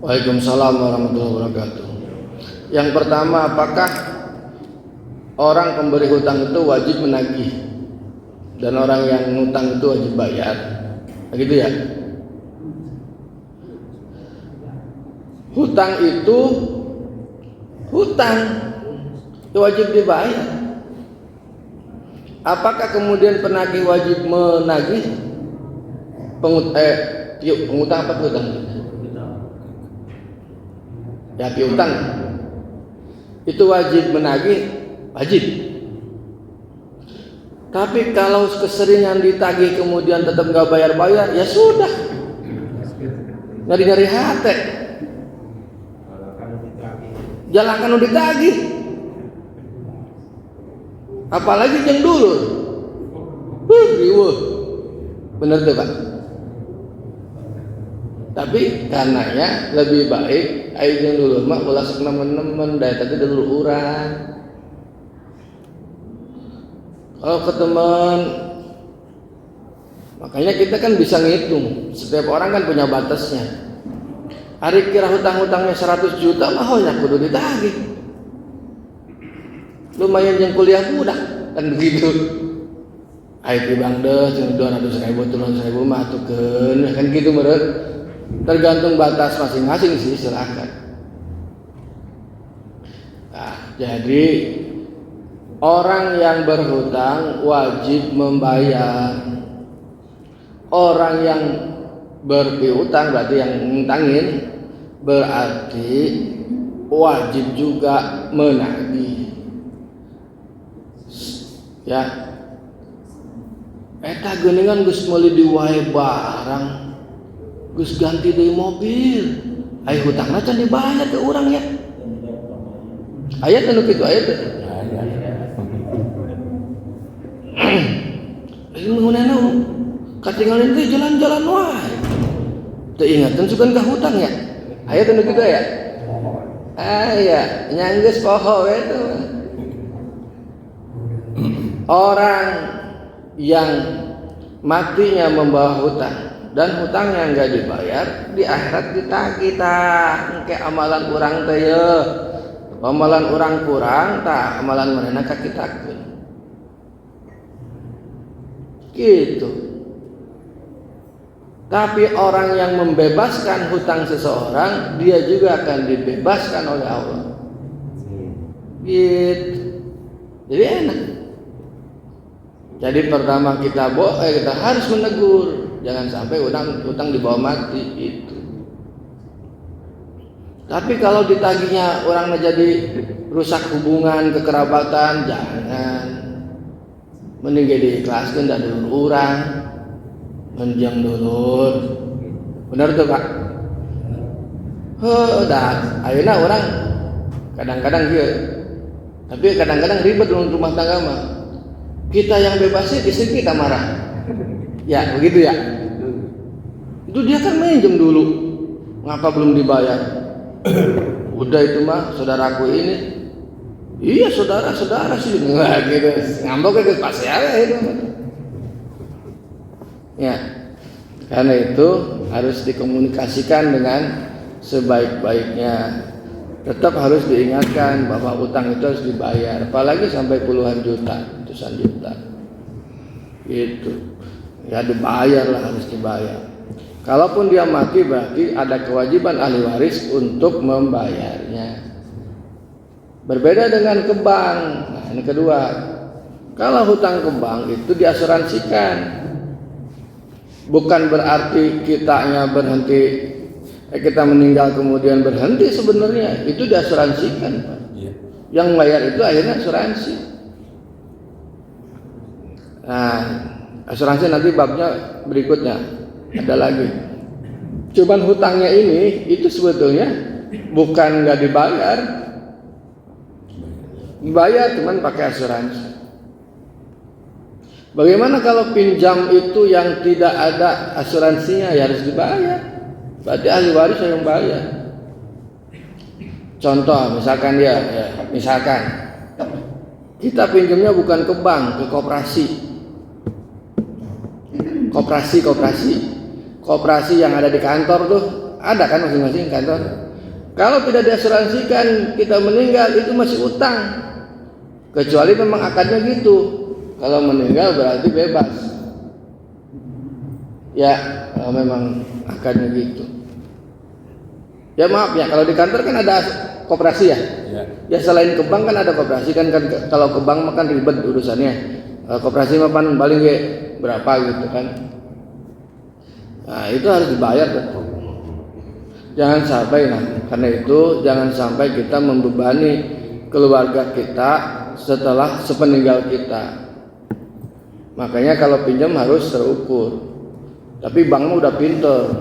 Waalaikumsalam warahmatullahi wabarakatuh. Yang pertama, apakah orang pemberi hutang itu wajib menagih dan orang yang ngutang itu wajib bayar? Begitu ya? Hutang itu hutang, wajib dibayar. Apakah kemudian penagih wajib menagih? Pengutang apa piutang? Ya, piutang itu wajib menagih, wajib. Tapi kalau keseringan ditagih kemudian tetap nggak bayar-bayar, ya sudah, nyari-nyari hati, jalankan udah ditagih. Apalagi yang dulu, bener tuh Pak. Tapi karenanya lebih baik ayo yang dulu mak ulas teman-teman dari tadi dulu urang. Kalau ke teman, makanya kita kan bisa ngitung. Setiap orang kan punya batasnya. Hari kira hutang-hutangnya 100 juta mah ya kudu ditagih. Lumayan yang kuliah mudah kan begitu. Ayo tibang deh 200.000 300.000 mah tukeun kan gitu meureun. Tergantung batas masing-masing sih, silakan. Nah, jadi orang yang berhutang wajib membayar. Orang yang berpiutang berarti yang ngutangin berarti wajib juga menagih. Ya. Eta geuningan geus meuli di wae barang. Gus ganti dari mobil, ayo hutangna can dibayar ke orang ya. Ayat anu kitu ayat. Ini mengenai katingalin teh jalan-jalan wae. Teu ingatan sugan ka hutang ya. Ayat anu kitu ya. Aya, nyanggeus poho we teh. Orang yang matinya membawa hutang dan hutangnya enggak dibayar, di akhirat ditagih tah engke amalan urang teh ye. Amalan urang kurang tah amalan manehna kakitakeun. Gitu. Tapi orang yang membebaskan hutang seseorang, dia juga akan dibebaskan oleh Allah. Gitu. Jadi enak. Jadi pertama kita harus menegur. Jangan sampai utang dibawa mati itu. Tapi kalau ditagihnya orang jadi rusak hubungan kekerabatan, jangan. Mending diikhlaskan dan dulur urang, menjang dulur. Benar tuh Pak? Dah, ayeuna orang kadang-kadang gitu. Tapi kadang-kadang ribet rumah tangga mah. Kita yang bebasnya istri kita marah. Ya begitu ya. Itu dia kan minjem dulu, ngapa belum dibayar? Udah itu mah saudaraku ini. Iya saudara sih, nggak gitu. Ngambek ke pas ya itu. Ya, karena itu harus dikomunikasikan dengan sebaik-baiknya. Tetap harus diingatkan bahwa utang itu harus dibayar, apalagi sampai puluhan juta, ratusan juta. Itu. Ya dibayar lah, harus dibayar. Kalaupun dia mati berarti ada kewajiban ahli waris untuk membayarnya. Berbeda dengan ke bank. Nah ini kedua. Kalau hutang ke bank itu diasuransikan. Bukan berarti kitanya berhenti, kita meninggal kemudian berhenti sebenarnya. Itu diasuransikan Pak. Yang bayar itu akhirnya asuransi. Nah asuransi nanti babnya berikutnya ada lagi. Cuman hutangnya ini itu sebetulnya bukan nggak dibayar cuman pakai asuransi. Bagaimana kalau pinjam itu yang tidak ada asuransinya ya harus dibayar. Berarti ahli waris yang bayar. Contoh misalkan misalkan kita pinjamnya bukan ke bank, ke koperasi yang ada di kantor tuh ada kan masing-masing kantor. Kalau tidak diasuransikan kita meninggal itu masih utang. Kecuali memang akadnya gitu. Kalau meninggal berarti bebas. Ya, kalau memang akadnya gitu. Ya maaf ya, kalau di kantor kan ada koperasi ya. Ya selain ke bank kan ada koperasi kan kalau ke bank makan ribet urusannya. Koperasi mah paling berapa gitu kan. Nah, itu harus dibayar betul. Jangan sampai karena itu jangan sampai kita membebani keluarga kita setelah sepeninggal kita. Makanya kalau pinjam harus terukur. Tapi bank mah udah pinter,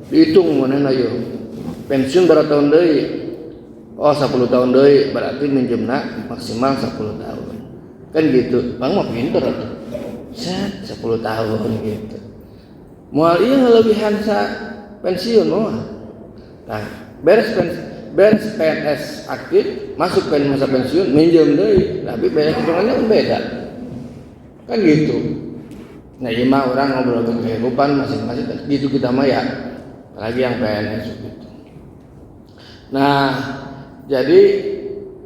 dihitung mana ayo. Pensiun berapa tahun deui? Oh 10 tahun deui, berarti minjemna maksimal 10 tahun. Kan gitu. Bank mah pinter atuh. Set 10 tahun gitu. Moal ieu ngalebihan sa pensiun mah. Nah, beres PNS aktif, masuk masa pensiun, minjem deui, tapi banyak hitungannya kan beda. Kan gitu. Nah, ini mah orang ngobrol ke kehidupan masing-masing gitu kita mah ya. Apalagi yang PNS gitu. Nah, jadi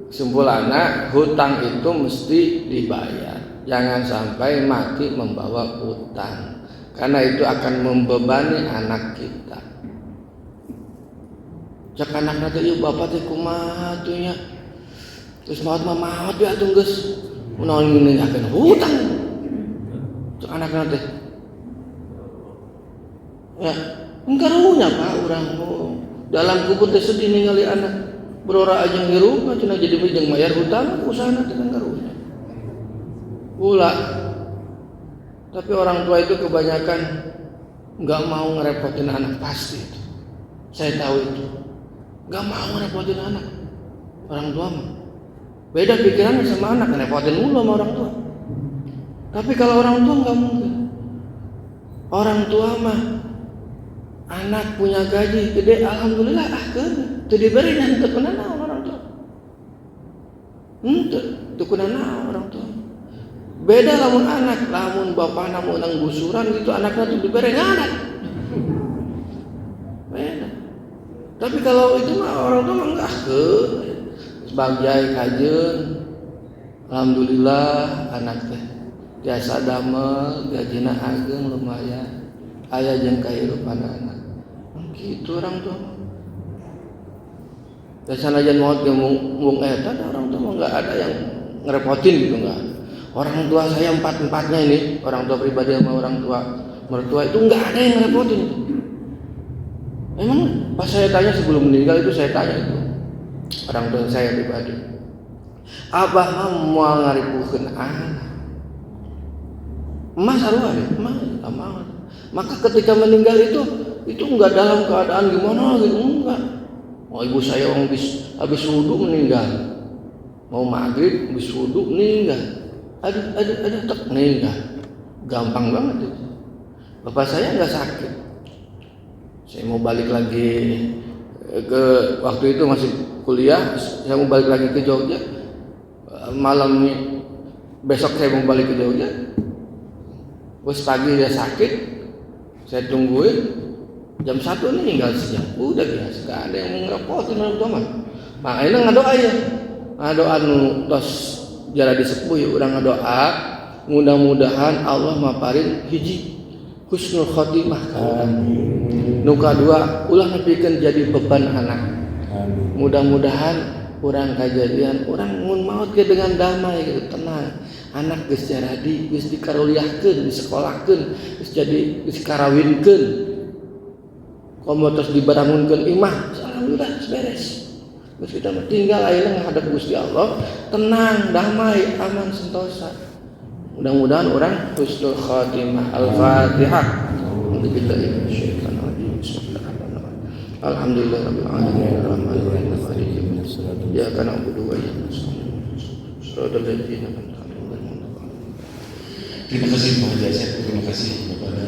kesimpulannya hutang itu mesti dibayar. Jangan sampai mati membawa hutang. Karena itu akan membebani anak kita. Cak anak nanti yuk bapak teh kumaha tuh nya. Terus maut ya tuh geus. Munaon ninggalkeun hutang. Cak anak nanti. Ya, engkarunya Pak urang dalam kubur teh sedih ningali anak. Berora aja ngirung cenah jadi jeung mayar hutang usahana teh engkarunya. Pula. Tapi orang tua itu kebanyakan enggak mau ngerepotin anak pasti itu. Saya tahu itu. Gak mau ngerepotin anak. Orang tua mah beda pikirannya sama anak, ngerepotin mulu sama orang tua. Tapi kalau orang tua gak mungkin. Orang tua mah anak punya gaji gede, alhamdulillah keun teu diberi dan teu kunana orang tua. Teu kunana orang tua. Beda lamun anak, lamun bapana mau nang gusuran gitu anaknya teu diberi nganak. Beda. Tapi kalau itu mah orang tua enggak sebagai kajeun alhamdulillah anak teh biasa damel gajina ageng lumayan aya jeung kahirupan anak gitu orang tua biasana aja maot ge mung eta orang tua mah enggak ada yang ngerepotin gitu enggak orang tua saya empat-empatnya ini orang tua pribadi sama orang tua mertua itu enggak ada yang ngerepotin itu. Emang pas saya tanya sebelum meninggal itu saya tanya itu orang tua saya pribadi, abah mah moal ngaripukeun anak, emas sarua deh, emas amal. Maka ketika meninggal itu enggak dalam keadaan gimana gitu enggak. Oh ibu saya habis wudu meninggal, mau maghrib habis wudu meninggal, aduh tek meninggal, gampang banget itu. Bapak saya enggak sakit. Saya mau balik lagi ke waktu itu masih kuliah, saya mau balik lagi ke Jogja. Malam besok saya mau balik ke Jogja. Terus pagi dia sakit, saya tungguin jam 1 ini tinggal sejam. Udah biasa, gak ada yang ngerepotin orang tua mah. Makanya ngadoa ya, ngadoa nu tos jara disepuh ya, urang ngadoa mudah-mudahan Allah maparin hiji husnul khotimah. Amin. Nu kadua ulah nepikeun jadi beban anak. Amin. Mudah-mudahan urang kajadian urang mun maot ge dengan damai gitu, tenang. Anak geus jaradi, geus dikaruliahkeun, disekolahkeun, geus karawinkeun. Komo tos dibarangunkeun imah, alhamdulillah beres. Geus kita tinggal ayeuna ngadep Gusti Allah, tenang, damai, aman sentosa. Mudah-mudahan orang husnul khatimah. Al-Fatihah. Alhamdulillahirabbil alamin arrahmanir rahim maliki yaumiddin iyyaka na'budu wa iyyaka nasta'in shiratal ladzina an'amta 'alaihim. Terima kasih Pak Haji Asep, terima kasih kepada